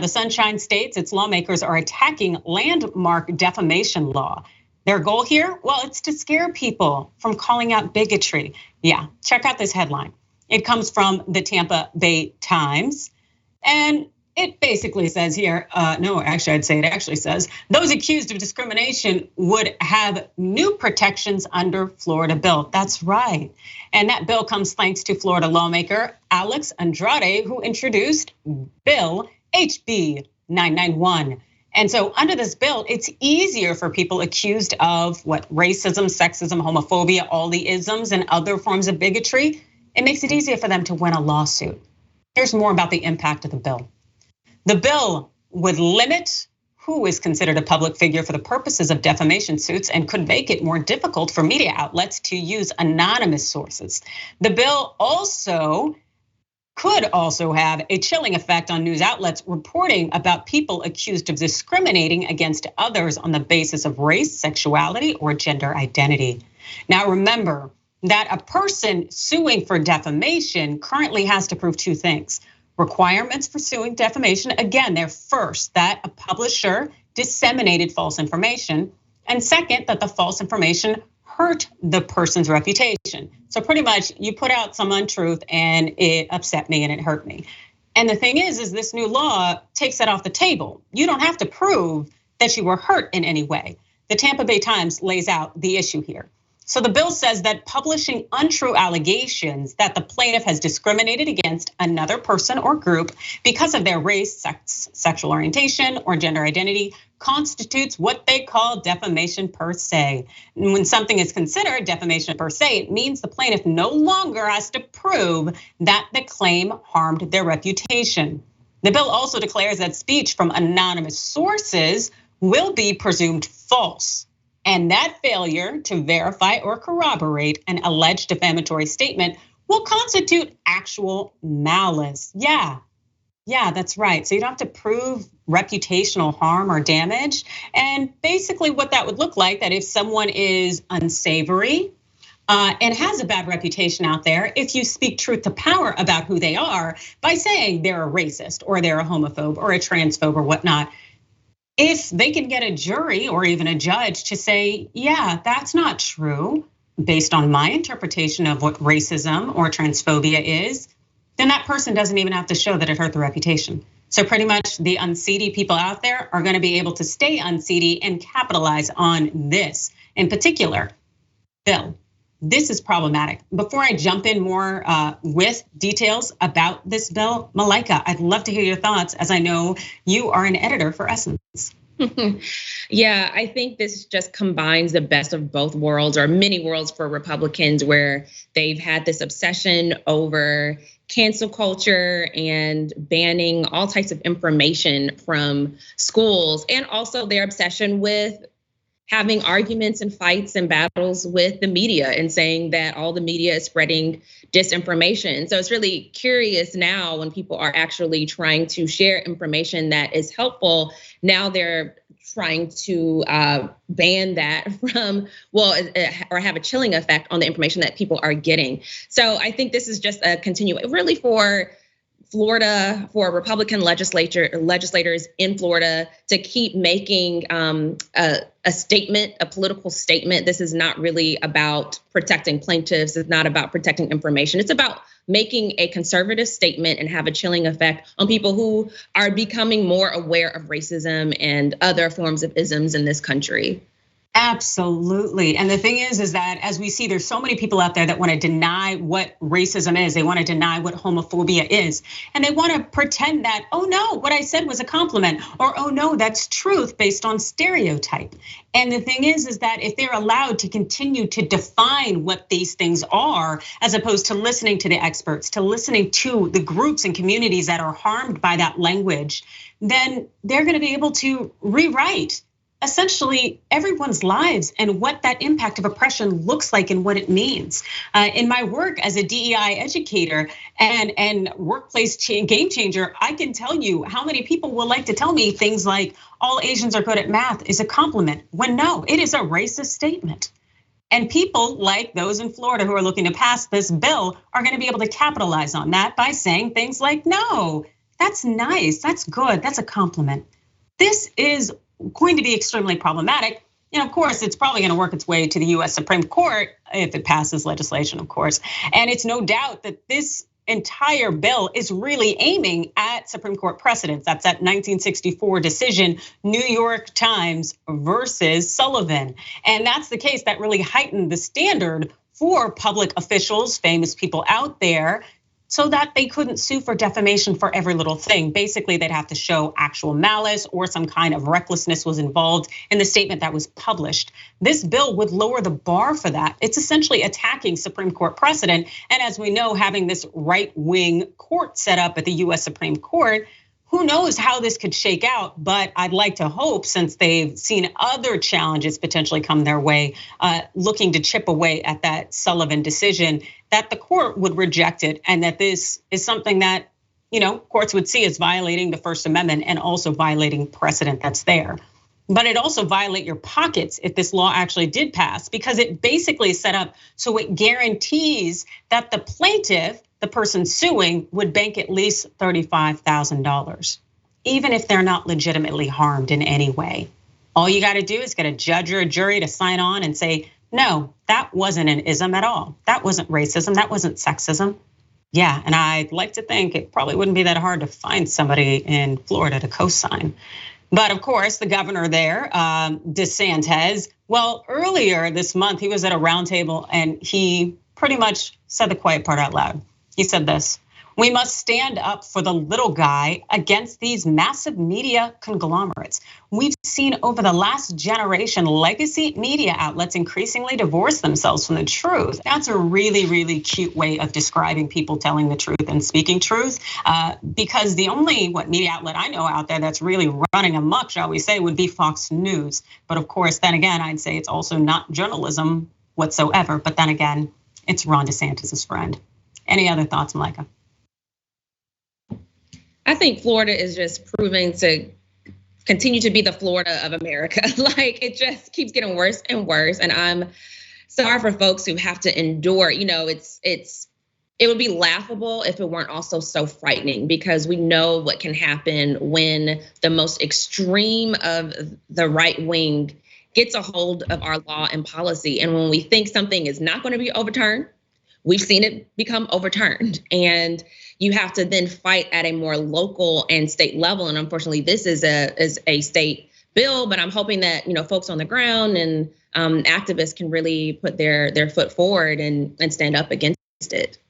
the Sunshine State's its lawmakers are attacking landmark defamation law. Their goal here, well, it's to scare people from calling out bigotry. Yeah, check out this headline. It comes from the Tampa Bay Times, and it basically says here, no, actually I'd say it actually says, those accused of discrimination would have new protections under Florida bill. That's right. And that bill comes thanks to Florida lawmaker Alex Andrade, who introduced Bill HB 991. And so under this bill, it's easier for people accused of racism, sexism, homophobia, all the isms and other forms of bigotry. It makes it easier for them to win a lawsuit. Here's more about the impact of the bill. The bill would limit who is considered a public figure for the purposes of defamation suits and could make it more difficult for media outlets to use anonymous sources. The bill could also have a chilling effect on news outlets reporting about people accused of discriminating against others on the basis of race, sexuality, or gender identity. Now remember that a person suing for defamation currently has to prove two things. Requirements for suing defamation, again, they're first, that a publisher disseminated false information, and second, that the false information hurt the person's reputation. So pretty much you put out some untruth and it upset me and it hurt me. And the thing is this new law takes that off the table. You don't have to prove that you were hurt in any way. The Tampa Bay Times lays out the issue here. So the bill says that publishing untrue allegations that the plaintiff has discriminated against another person or group because of their race, sex, sexual orientation, or gender identity constitutes what they call defamation per se. And when something is considered defamation per se, it means the plaintiff no longer has to prove that the claim harmed their reputation. The bill also declares that speech from anonymous sources will be presumed false. And that failure to verify or corroborate an alleged defamatory statement will constitute actual malice. Yeah, that's right. So you don't have to prove reputational harm or damage. And basically what that would look like, that if someone is unsavory and has a bad reputation out there, if you speak truth to power about who they are by saying they're a racist or they're a homophobe or a transphobe or whatnot, if they can get a jury or even a judge to say, yeah, that's not true, based on my interpretation of what racism or transphobia is, then that person doesn't even have to show that it hurt the reputation. So pretty much the unseedy people out there are gonna be able to stay unseedy and capitalize on this. In particular, Bill, this is problematic. Before I jump in more with details about this bill, Malaika, I'd love to hear your thoughts, as I know you are an editor for Essence. Yeah, I think this just combines the best of both worlds, or many worlds for Republicans, where they've had this obsession over cancel culture and banning all types of information from schools, and also their obsession with having arguments and fights and battles with the media and saying that all the media is spreading disinformation. So it's really curious now when people are actually trying to share information that is helpful. Now they're trying to ban that from, or have a chilling effect on the information that people are getting. So I think this is just a continuation, really, for Florida, for Republican legislators in Florida to keep making a statement, a political statement. This is not really about protecting plaintiffs. It's not about protecting information. It's about making a conservative statement and have a chilling effect on people who are becoming more aware of racism and other forms of isms in this country. Absolutely. And the thing is that as we see, there's so many people out there that want to deny what racism is. They want to deny what homophobia is. And they want to pretend that, oh no, what I said was a compliment, or oh no, that's truth based on stereotype. And the thing is that if they're allowed to continue to define what these things are, as opposed to listening to the experts, to listening to the groups and communities that are harmed by that language, then they're going to be able to rewrite essentially everyone's lives and what that impact of oppression looks like and what it means. In my work as a DEI educator and workplace game changer, I can tell you how many people will like to tell me things like all Asians are good at math is a compliment, when no, it is a racist statement. And people like those in Florida who are looking to pass this bill are gonna be able to capitalize on that by saying things like, no, That's nice, that's good, that's a compliment. This is going to be extremely problematic. And of course, it's probably going to work its way to the US Supreme Court if it passes legislation, of course. And it's no doubt that this entire bill is really aiming at Supreme Court precedents. That's that 1964 decision, New York Times versus Sullivan. And that's the case that really heightened the standard for public officials, famous people out there, so that they couldn't sue for defamation for every little thing. Basically, they'd have to show actual malice or some kind of recklessness was involved in the statement that was published. This bill would lower the bar for that. It's essentially attacking Supreme Court precedent. And as we know, having this right-wing court set up at the US Supreme Court, who knows how this could shake out, but I'd like to hope, since they've seen other challenges potentially come their way, looking to chip away at that Sullivan decision, that the court would reject it, and that this is something that courts would see as violating the First Amendment and also violating precedent that's there. But it also violate your pockets if this law actually did pass, because it basically is set up so it guarantees that the plaintiff, the person suing, would bank at least $35,000, even if they're not legitimately harmed in any way. All you got to do is get a judge or a jury to sign on and say, no, that wasn't an ism at all. That wasn't racism, that wasn't sexism. Yeah, and I'd like to think it probably wouldn't be that hard to find somebody in Florida to co-sign. But of course, the governor there, DeSantis, well, earlier this month, he was at a roundtable and he pretty much said the quiet part out loud. He said this: we must stand up for the little guy against these massive media conglomerates. We've seen over the last generation legacy media outlets increasingly divorce themselves from the truth. That's a really, really cute way of describing people telling the truth and speaking truth. Because the only media outlet I know out there that's really running amok, shall we say, would be Fox News. But of course, then again, I'd say it's also not journalism whatsoever. But then again, it's Ron DeSantis' friend. Any other thoughts, Malaika? I think Florida is just proving to continue to be the Florida of America. Like, it just keeps getting worse and worse. And I'm sorry for folks who have to endure. It would be laughable if it weren't also so frightening, because we know what can happen when the most extreme of the right wing gets a hold of our law and policy. And when we think something is not going to be overturned, we've seen it become overturned, and you have to then fight at a more local and state level. And unfortunately, this is a state bill, but I'm hoping that folks on the ground and activists can really put their foot forward and stand up against it.